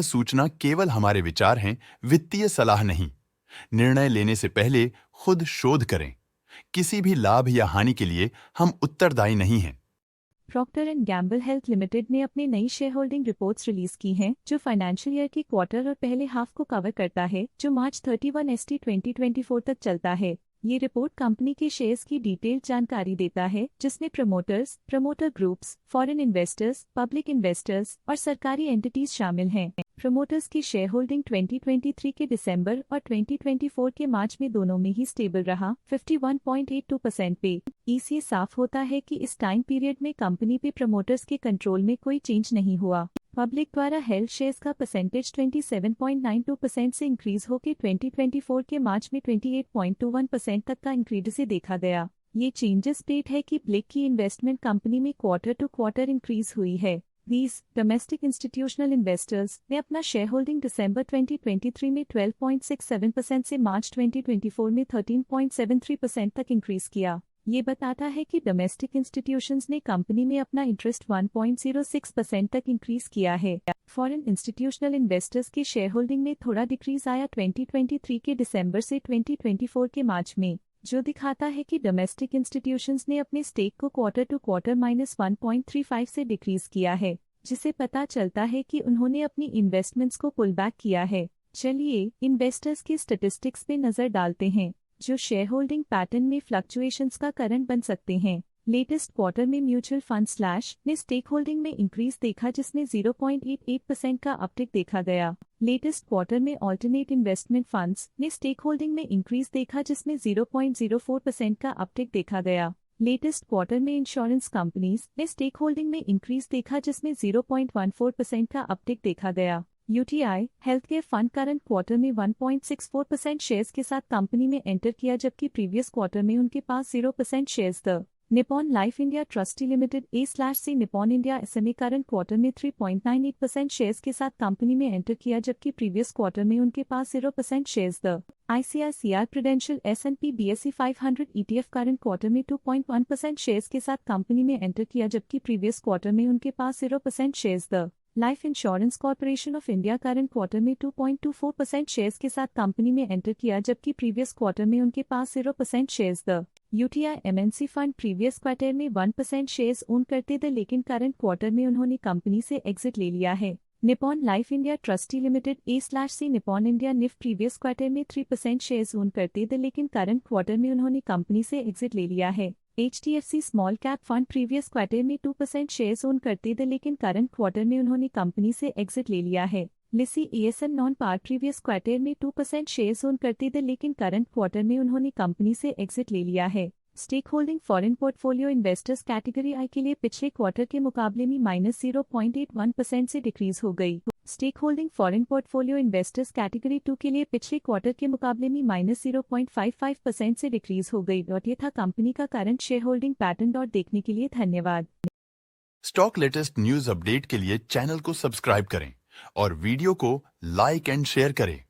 सूचना केवल हमारे विचार हैं, वित्तीय सलाह नहीं। निर्णय लेने से पहले खुद शोध करें। किसी भी लाभ या हानि के लिए हम उत्तरदायी नहीं हैं। Procter and Gamble health limited ने अपनी नई शेयर होल्डिंग रिपोर्ट्स रिलीज की हैं, जो फाइनेंशियल ईयर के क्वार्टर और पहले हाफ को कवर करता है, जो मार्च 31 ST 2024 तक चलता है। ये रिपोर्ट कंपनी के शेयर्स की डिटेल्ड जानकारी देता है, जिसमें promoters, promoter groups, foreign investors, public investors और सरकारी एंटिटीज शामिल हैं। प्रमोटर्स की शेयर होल्डिंग 2023 के दिसंबर और 2024 के मार्च में दोनों में ही स्टेबल रहा, 51.82% पे। इससे साफ होता है कि इस टाइम पीरियड में कंपनी पे प्रमोटर्स के कंट्रोल में कोई चेंज नहीं हुआ। पब्लिक द्वारा हेल्ड शेयर्स का परसेंटेज 27.92% से इंक्रीज होकर 2024 के मार्च में 28.21% तक का इंक्रीज से देखा गया। ये चेंजेस स्टेट है कि ब्लिक की इन्वेस्टमेंट कंपनी में क्वार्टर टू क्वार्टर इंक्रीज हुई है। डोमेस्टिक इंस्टीट्यूशनल इन्वेस्टर्स ने अपना शेयर होल्डिंग दिसंबर 2023 में 12.67% से मार्च 2024 में 13.73% तक इंक्रीज किया। ये बताता है कि डोमेस्टिक इंस्टीट्यूशंस ने कंपनी में अपना इंटरेस्ट 1.06% तक इंक्रीज किया है। फॉरेन इंस्टीट्यूशनल इन्वेस्टर्स के शेयर होल्डिंग में थोड़ा डिक्रीज आया 2023 के दिसंबर से 2024 के मार्च में, जो दिखाता है कि डोमेस्टिक इंस्टीट्यूशंस ने अपने स्टेक को क्वार्टर टू क्वार्टर -1.35 से डिक्रीज किया है, जिसे पता चलता है कि उन्होंने अपनी इन्वेस्टमेंट्स को पुल बैक किया है। चलिए इन्वेस्टर्स की स्टैटिस्टिक्स पे नजर डालते हैं, जो शेयर होल्डिंग पैटर्न में फ्लक्चुएशंस का कारण बन सकते हैं। लेटेस्ट क्वार्टर में म्यूचुअल फंड स्लैश ने स्टेक होल्डिंग में इंक्रीज देखा, जिसमें 0.88% का अपटिक देखा गया। लेटेस्ट क्वार्टर में ऑल्टरनेट इन्वेस्टमेंट फंड्स ने स्टेक होल्डिंग में इंक्रीज देखा, जिसमें 0.04% का अपटिक देखा गया। लेटेस्ट क्वार्टर में इंश्योरेंस कंपनीज ने स्टेक होल्डिंग में इंक्रीज देखा, जिसमें 0.14% का अपटिक देखा गया। UTI health care fund current quarter में 1.64% शेयर्स के साथ कंपनी में एंटर किया, जबकि प्रीवियस क्वार्टर में उनके पास 0% शेयर्स थे। Nippon life India trustee limited A/C Nippon India SMA current quarter में 3.98% शेयर्स के साथ कंपनी में एंटर किया, जबकि प्रीवियस क्वार्टर में उनके पास 0% शेयर्स थे। ICICI prudential S&P BSE 500 ETF current quarter में 2.1% शेयर्स के साथ कंपनी में एंटर किया, जबकि प्रीवियस क्वार्टर में उनके पास 0% शेयर्स थे। Life insurance corporation of India current quarter में 2.24% शेयर्स के साथ कंपनी में एंटर किया, जबकि प्रीवियस क्वार्टर में उनके पास 0% शेयर्स थे। UTI MNC fund previous quarter में 1% शेयर्स ओन करते थे, लेकिन करंट क्वार्टर में उन्होंने कंपनी से एग्जिट ले लिया है। Nippon life India trustee limited A/C Nippon India Nifty previous quarter में 3% शेयर्स ओन करते थे, लेकिन करंट क्वार्टर में उन्होंने कंपनी से एग्जिट ले लिया है। HDFC small cap fund previous quarter में 2% शेयर्स ओन करते थे, लेकिन करंट क्वार्टर में उन्होंने कंपनी से एग्जिट ले लिया है। लिसी ESN नॉन पार प्रीवियस क्वार्टर में 2% शेयर्स ओन करते थे, लेकिन करंट क्वार्टर में उन्होंने कंपनी से एग्जिट ले लिया है। Stake holding foreign portfolio investors category I के लिए पिछले क्वार्टर के मुकाबले में -0.81% से डिक्रीज हो गई। Stake holding foreign portfolio investors category 2 के लिए पिछले क्वार्टर के मुकाबले में -0.55% से डिक्रीज हो गई। ये था कंपनी का करंट शेयर होल्डिंग पैटर्न। देखने के लिए धन्यवाद। स्टॉक लेटेस्ट न्यूज अपडेट के लिए चैनल को सब्सक्राइब करें और वीडियो को लाइक एंड शेयर करें।